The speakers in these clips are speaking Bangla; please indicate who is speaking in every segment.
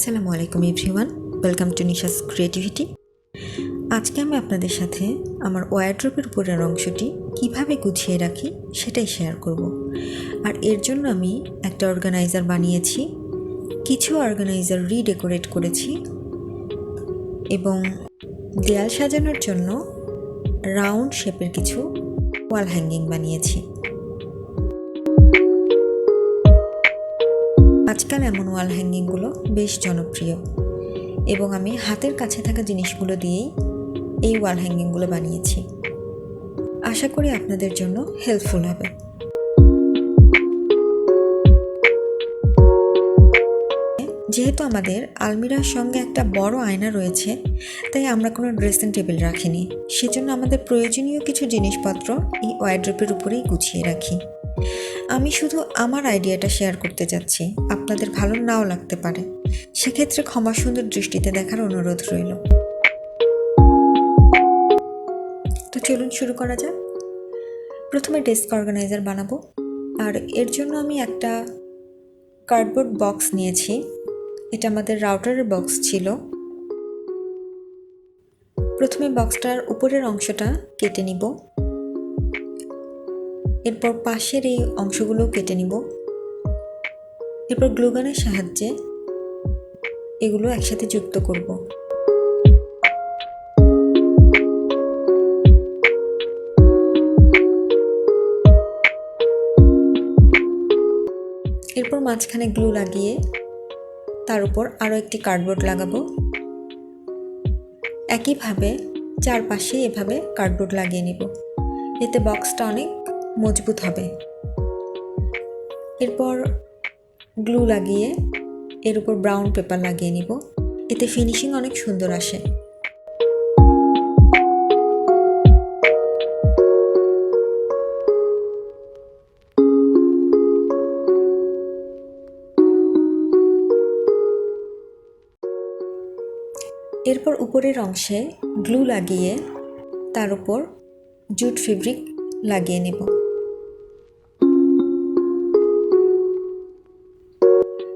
Speaker 1: আসসালামু আলাইকুম এভরিওয়ান, ওয়েলকাম টু নিশাস ক্রিয়েটিভিটি। আজকে আমি আপনাদের সাথে আমার ওয়ারড্রপের উপরের অংশটি কিভাবে গুছিয়ে রাখি সেটাই শেয়ার করব। আর এর জন্য আমি একটা অর্গানাইজার বানিয়েছি, কিছু অর্গানাইজার রিডেকোরেট করেছি এবং দেয়াল সাজানোর জন্য রাউন্ড শেপের কিছু ওয়াল হ্যাঙ্গিং বানিয়েছি। আজকাল এমন ওয়াল হ্যাঙ্গিংগুলো বেশ জনপ্রিয় এবং আমি হাতের কাছে থাকা জিনিসগুলো দিয়েই এই ওয়াল হ্যাঙ্গিংগুলো বানিয়েছি। আশা করি আপনাদের জন্য হেল্পফুল হবে। যেহেতু আমাদের আলমিরার সঙ্গে একটা বড় আয়না রয়েছে, তাই আমরা কোনো ড্রেসিং টেবিল রাখিনি। সেজন্য আমাদের প্রয়োজনীয় কিছু জিনিসপত্র এই ওয়ারড্রপের উপরেই গুছিয়ে রাখি। আমি শুধু আমার আইডিয়াটা শেয়ার করতে যাচ্ছি, আপনাদের ভালো নাও লাগতে পারে, সেক্ষেত্রে ক্ষমা সুন্দর দৃষ্টিতে দেখার অনুরোধ রইল। তো চলুন শুরু করা যাক। প্রথমে ডেস্ক অর্গানাইজার বানাবো, আর এর জন্য আমি একটা কার্ডবোর্ড বক্স নিয়েছি। এটা আমাদের রাউটারের বক্স ছিল। প্রথমে বক্সটার উপরের অংশটা কেটে নিব, এরপর পাশের এই অংশগুলো কেটে নিব, এরপর গ্লুগানের সাহায্যে এগুলো একসাথে যুক্ত করব। এরপর মাঝখানে গ্লু লাগিয়ে তার উপর আরও একটি কার্ডবোর্ড লাগাবো। একইভাবে চারপাশে এভাবে কার্ডবোর্ড লাগিয়ে নিব, এতে বক্সটা অনেক মজবুত হবে। এরপর গ্লু লাগিয়ে এর উপর ব্রাউন পেপার লাগিয়ে নিব, এতে ফিনিশিং অনেক সুন্দর আসে। এরপর উপরের অংশে গ্লু লাগিয়ে তার উপর জুট ফেব্রিক লাগিয়ে নেব।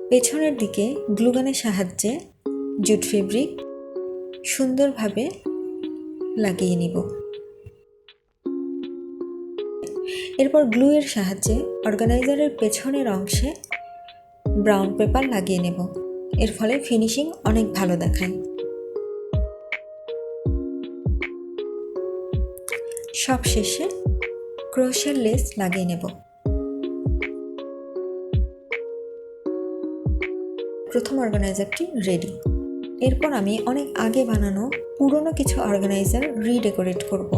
Speaker 1: পেছনের দিকে গ্লুগানের সাহায্যে জুট ফেব্রিক সুন্দরভাবে লাগিয়ে নিব। এরপর গ্লুয়ের সাহায্যে অর্গানাইজারের পেছনের অংশে ব্রাউন পেপার লাগিয়ে নেব, এর ফলে ফিনিশিং অনেক ভালো দেখায়। সবশেষে ক্রোশের লেস লাগিয়ে নেব। প্রথম অর্গানাইজারটি রেডি। এরপর আমি অনেক আগে বানানো পুরনো কিছু অর্গানাইজার রিডেকোরেট করব।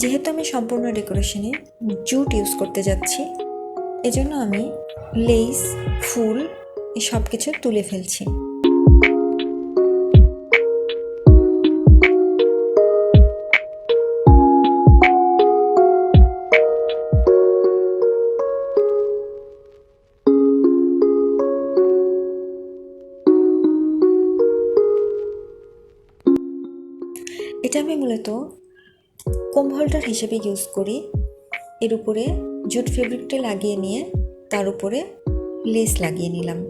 Speaker 1: যেহেতু আমি সম্পূর্ণ ডেকোরেশনে জুট ইউজ করতে যাচ্ছি, এজন্য আমি লেস, ফুল এই সব কিছু তুলে ফেলছি। এটা আমি মূলত কোম হোল্ডার হিসেবে ইউজ করি। এর উপরে জুট ফেব্রিকটা লাগিয়ে নিয়ে তার উপরে লেস লাগিয়ে নিলাম।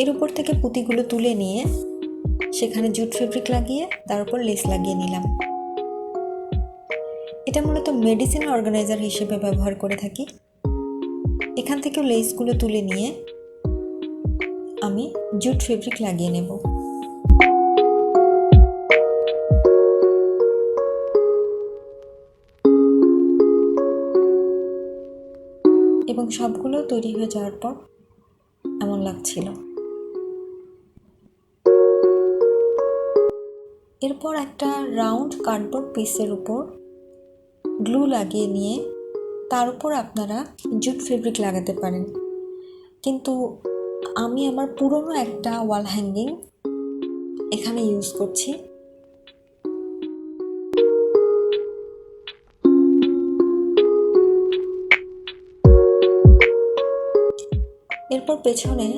Speaker 1: এর উপর থেকে পুঁতিগুলো তুলে নিয়ে সেখানে জুট ফেব্রিক লাগিয়ে তার উপর লেস লাগিয়ে নিলাম। এটা মূলত মেডিসিন অর্গানাইজার হিসেবে ব্যবহার করে থাকি। এখান থেকে লেসগুলো তুলে নিয়ে আমি জুট ফেব্রিক লাগিয়ে নেব। এবং সবগুলো তৈরি হয়ে যাওয়ার পর এমন লাগছিল। এরপর একটা রাউন্ড কার্ডবোর্ড পিসের উপর গ্লু লাগিয়ে নিয়ে তার উপর আপনারা জুট ফেব্রিক লাগাতে পারেন, কিন্তু আমি আমার পুরনো একটা ওয়াল হ্যাঙ্গিং এখানে ইউজ করছি। এরপর পেছনে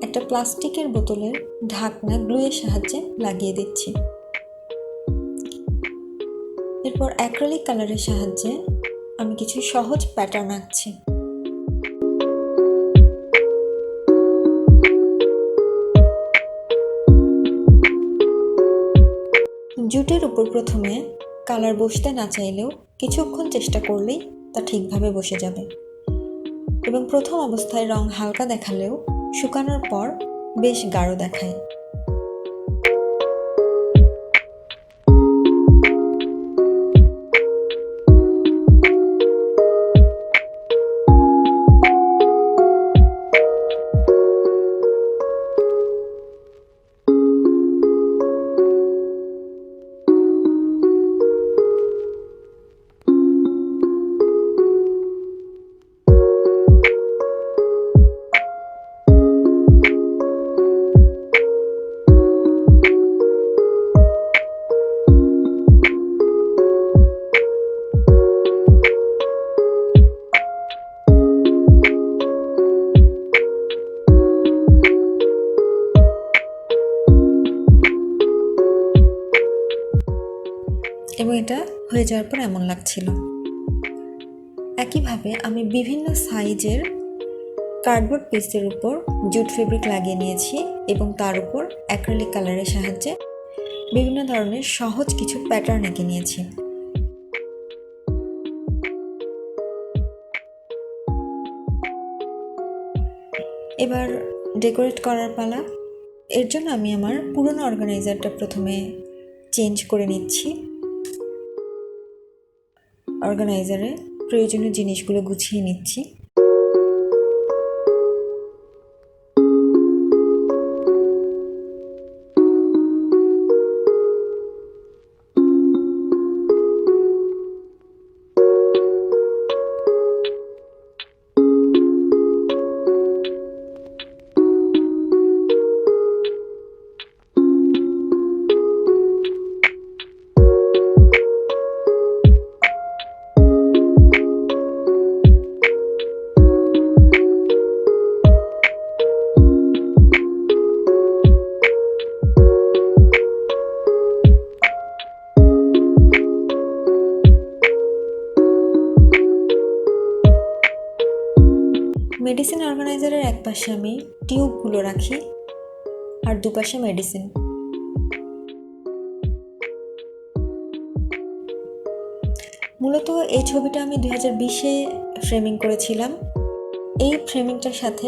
Speaker 1: একটা প্লাস্টিকের বোতলের ঢাকনা গ্লুয়ের সাহায্যে লাগিয়ে দিচ্ছি। এরপর অ্যাক্রিলিক কালারের সাহায্যে আমি কিছু সহজ প্যাটার্ন আঁকছি। জুটের উপর প্রথমে কালার বসতে না চাইলেও কিছুক্ষণ চেষ্টা করলেই তা ঠিকভাবে বসে যাবে, এবং প্রথম অবস্থায় রং হালকা দেখালেও শুকানোর পর বেশ গাঢ় দেখায়। এবং এটা হয়ে যাওয়ার পর এমন লাগছিল। একইভাবে আমি বিভিন্ন সাইজের কার্ডবোর্ড পিসের উপর জুট ফেব্রিক লাগিয়ে নিয়েছি এবং তার উপর অ্যাক্রিলিক কালারের সাহায্যে বিভিন্ন ধরনের সহজ কিছু প্যাটার্ন এঁকে নিয়েছি। এবার ডেকোরেট করার পালা। এর জন্য আমি আমার পুরনো অর্গানাইজারটা প্রথমে চেঞ্জ করে নিচ্ছি। অর্গানাইজারে প্রয়োজনীয় জিনিসগুলো গুছিয়ে নিচ্ছি। মেডিসিন অর্গানাইজারের এক পাশে আমি টিউবগুলো রাখি আর দুপাশে মেডিসিন। মূলত এই ছবিটা আমি 2020-এ ফ্রেমিং করেছিলাম। এই ফ্রেমিংটার সাথে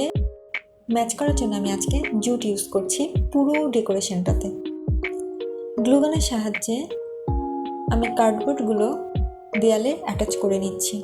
Speaker 1: ম্যাচ করার জন্য আমি আজকে জুট ইউজ করছি পুরো ডেকোরেশনটাতে। গ্লুগানের সাহায্যে আমি কার্ডবোর্ডগুলো দেয়ালে অ্যাটাচ করে নিচ্ছি।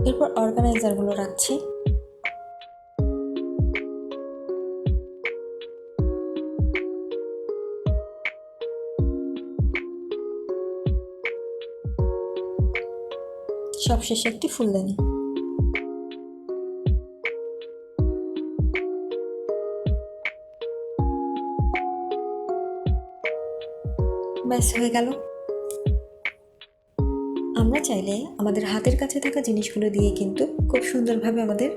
Speaker 1: এরপর অর্গানাইজারগুলো রাখছি। সবশেষে একটি ফুলদানি। ব্যাস হয়ে গেল। আমরা চাইলে আমাদের হাতের কাছে থাকা জিনিসগুলো দিয়ে কিন্তু খুব সুন্দরভাবে আমাদের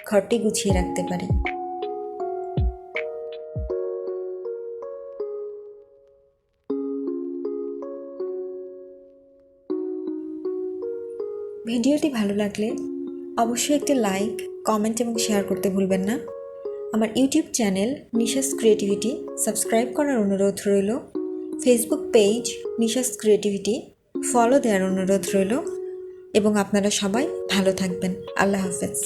Speaker 1: ঘরটি গুছিয়ে রাখতে পারি। ভিডিওটি ভালো লাগলে অবশ্যই একটি লাইক, কমেন্ট এবং শেয়ার করতে ভুলবেন না। আমার ইউটিউব চ্যানেল নিশাস ক্রিয়েটিভিটি সাবস্ক্রাইব করার অনুরোধ রইল। ফেসবুক পেজ নিশাস ক্রিয়েটিভিটি ফলো দেওয়ার অনুরোধ রইল। এবং আপনারা সবাই ভালো থাকবেন। আল্লাহ হাফেজ।